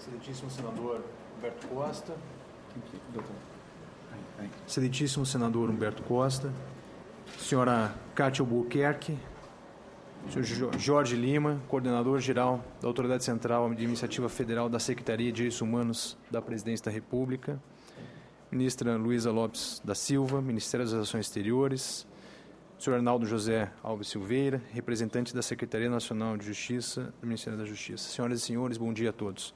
Excelentíssimo senador Humberto Costa. Excelentíssimo senador Humberto Costa. Senhora Cátia Albuquerque. Senhor Jorge Lima, coordenador-geral da Autoridade Central de Iniciativa Federal da Secretaria de Direitos Humanos da Presidência da República. Ministra Luísa Lopes da Silva, Ministério das Relações Exteriores. Senhor Arnaldo José Alves Silveira, representante da Secretaria Nacional de Justiça do Ministério da Justiça. Senhoras e senhores, bom dia a todos.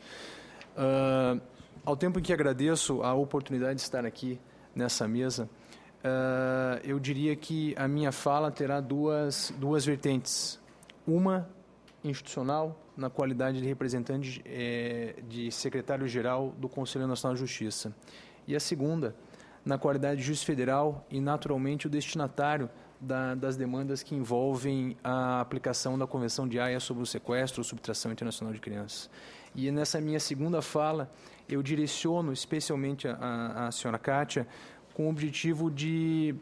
Ao tempo em que agradeço a oportunidade de estar aqui nessa mesa, eu diria que a minha fala terá duas vertentes. Uma institucional, na qualidade de representante de secretário-geral do Conselho Nacional de Justiça. E a segunda, na qualidade de juiz federal e, naturalmente, o destinatário das demandas que envolvem a aplicação da Convenção de Haia sobre o sequestro ou subtração internacional de crianças. E nessa minha segunda fala, eu direciono especialmente a senhora Cátia com o objetivo de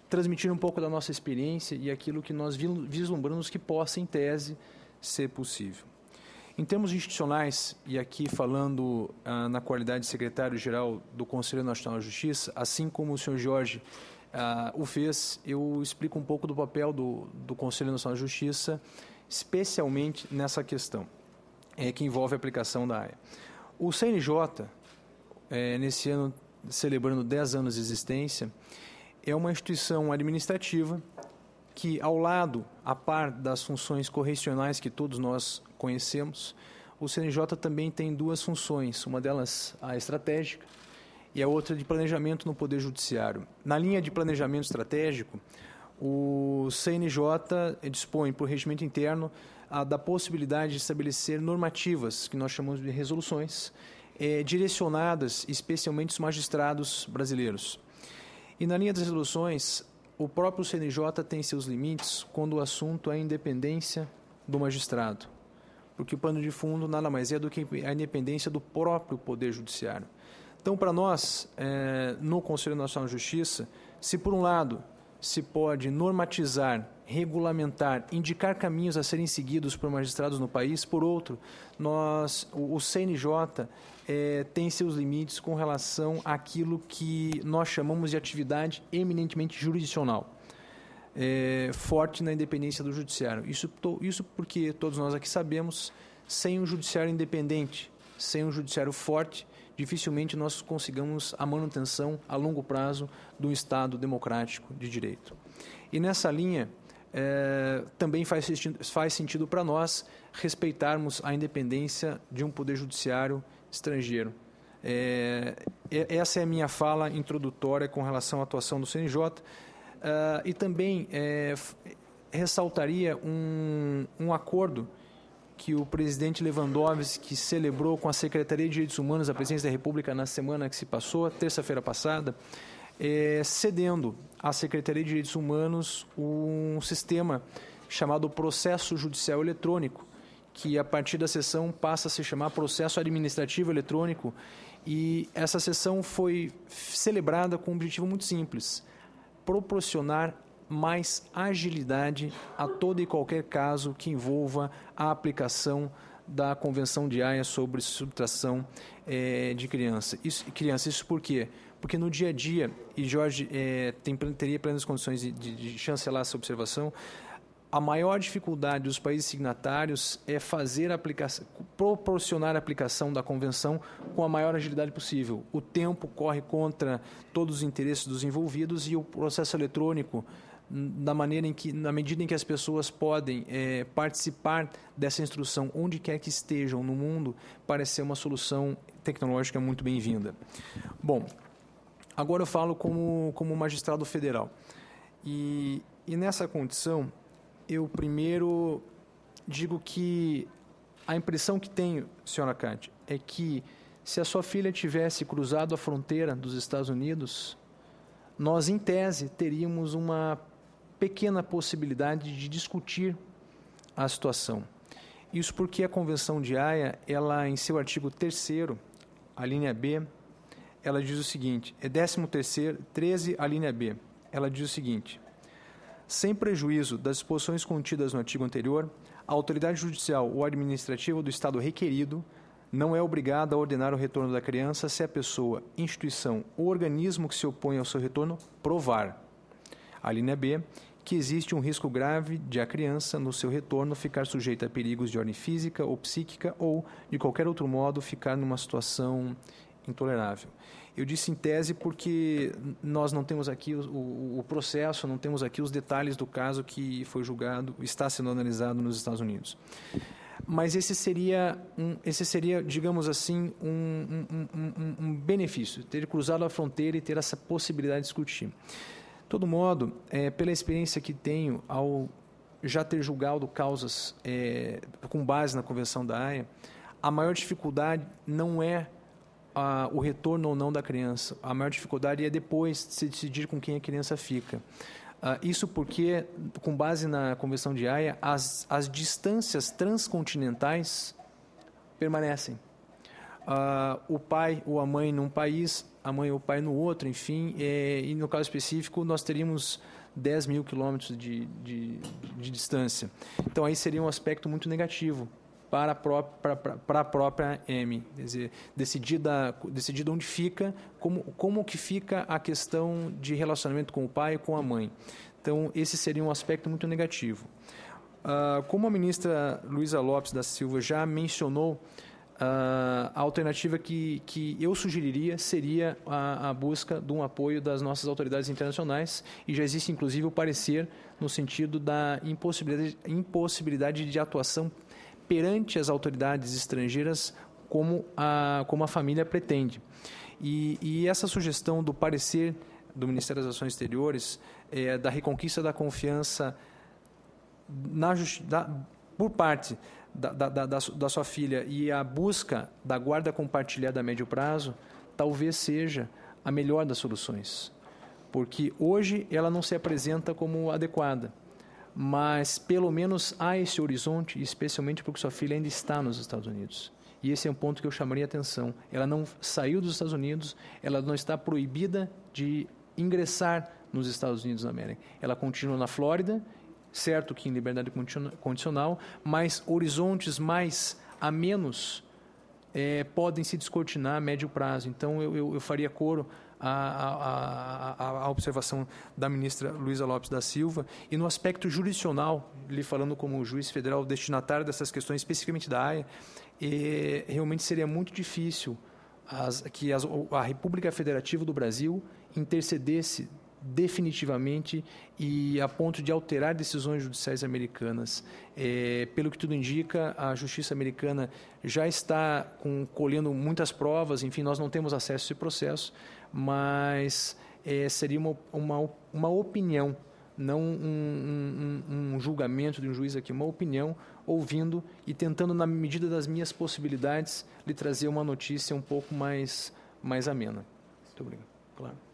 transmitir um pouco da nossa experiência e aquilo que nós vislumbramos que possa, em tese, ser possível. Em termos institucionais, e aqui falando na qualidade de secretário-geral do Conselho Nacional de Justiça, assim como o senhor Jorge o fez, eu explico um pouco do papel do Conselho Nacional de Justiça, especialmente nessa questão, que envolve a aplicação da AIA. O CNJ, nesse ano, celebrando 10 anos de existência, é uma instituição administrativa que, ao lado, a par das funções correcionais que todos nós conhecemos, o CNJ também tem duas funções, uma delas a estratégica e a outra de planejamento no Poder Judiciário. Na linha de planejamento estratégico, o CNJ dispõe, por regimento interno, da possibilidade de estabelecer normativas, que nós chamamos de resoluções, direcionadas especialmente aos magistrados brasileiros. E na linha das resoluções, o próprio CNJ tem seus limites quando o assunto é a independência do magistrado, porque o pano de fundo nada mais é do que a independência do próprio Poder Judiciário. Então, para nós, no Conselho Nacional de Justiça, se por um lado se pode normatizar, regulamentar, indicar caminhos a serem seguidos por magistrados no país, por outro, o CNJ tem seus limites com relação àquilo que nós chamamos de atividade eminentemente jurisdicional, forte na independência do judiciário. Isso porque todos nós aqui sabemos, sem um judiciário independente, sem um judiciário forte, dificilmente nós consigamos a manutenção a longo prazo do Estado democrático de direito. E nessa linha, também faz sentido para nós respeitarmos a independência de um poder judiciário estrangeiro. Essa é a minha fala introdutória com relação à atuação do CNJ e também ressaltaria um acordo que o presidente Lewandowski celebrou com a Secretaria de Direitos Humanos da Presidência da República na semana que se passou, terça-feira passada, cedendo à Secretaria de Direitos Humanos um sistema chamado Processo Judicial Eletrônico, que a partir da sessão passa a se chamar Processo Administrativo Eletrônico, e essa sessão foi celebrada com um objetivo muito simples: proporcionar mais agilidade a todo e qualquer caso que envolva a aplicação da Convenção de Haia sobre subtração de criança. Isso por quê? Porque no dia a dia, e Jorge teria plenas condições de chancelar essa observação, a maior dificuldade dos países signatários é proporcionar a aplicação da Convenção com a maior agilidade possível. O tempo corre contra todos os interesses dos envolvidos e o processo eletrônico, na medida em que as pessoas podem participar dessa instrução onde quer que estejam no mundo, parece ser uma solução tecnológica muito bem-vinda. Bom, agora eu falo como magistrado federal. E nessa condição, eu primeiro digo que a impressão que tenho, senhora Cátia, é que se a sua filha tivesse cruzado a fronteira dos Estados Unidos, nós, em tese, teríamos uma pequena possibilidade de discutir a situação. Isso porque a Convenção de Haia, ela, em seu artigo 3º, a linha B, ela diz o seguinte, 13º, a linha B, ela diz o seguinte: sem prejuízo das disposições contidas no artigo anterior, a autoridade judicial ou administrativa do Estado requerido não é obrigado a ordenar o retorno da criança se a pessoa, instituição ou organismo que se opõe ao seu retorno provar. A linha B, que existe um risco grave de a criança, no seu retorno, ficar sujeita a perigos de ordem física ou psíquica ou, de qualquer outro modo, ficar numa situação intolerável. Eu disse em tese porque nós não temos aqui o processo, não temos aqui os detalhes do caso que foi julgado, está sendo analisado nos Estados Unidos. Mas esse seria, digamos assim, um benefício, ter cruzado a fronteira e ter essa possibilidade de discutir. De todo modo, pela experiência que tenho, ao já ter julgado causas com base na Convenção da Haia, a maior dificuldade não é o retorno ou não da criança. A maior dificuldade é depois de se decidir com quem a criança fica. Isso porque, com base na Convenção de Haia, as distâncias transcontinentais permanecem. O pai ou a mãe num país, a mãe ou o pai no outro, enfim, e no caso específico nós teríamos 10 mil quilômetros de distância. Então aí seria um aspecto muito negativo para a própria M, quer dizer, decidida onde fica, como que fica a questão de relacionamento com o pai e com a mãe. Então, esse seria um aspecto muito negativo. Como a ministra Luísa Lopes da Silva já mencionou, a alternativa que eu sugeriria seria a busca de um apoio das nossas autoridades internacionais, e já existe, inclusive, o parecer no sentido da impossibilidade de atuação perante as autoridades estrangeiras como a família pretende. E essa sugestão do parecer do Ministério das Ações Exteriores, da reconquista da confiança por parte da sua filha e a busca da guarda compartilhada a médio prazo, talvez seja a melhor das soluções. Porque hoje ela não se apresenta como adequada, mas pelo menos há esse horizonte, especialmente porque sua filha ainda está nos Estados Unidos. E esse é um ponto que eu chamaria a atenção. Ela não saiu dos Estados Unidos, ela não está proibida de ingressar nos Estados Unidos da América. Ela continua na Flórida, certo que em liberdade condicional, mas horizontes mais a menos podem se descortinar a médio prazo. Então, eu faria coro a observação da ministra Luísa Lopes da Silva, e no aspecto jurisdicional, lhe falando como juiz federal destinatário dessas questões, especificamente da Haia, realmente seria muito difícil que a República Federativa do Brasil intercedesse definitivamente e a ponto de alterar decisões judiciais americanas. Pelo que tudo indica, a justiça americana já está colhendo muitas provas, enfim, nós não temos acesso a esse processo, mas seria uma opinião, não um julgamento de um juiz aqui, uma opinião, ouvindo e tentando, na medida das minhas possibilidades, lhe trazer uma notícia um pouco mais amena. Muito obrigado. Claro.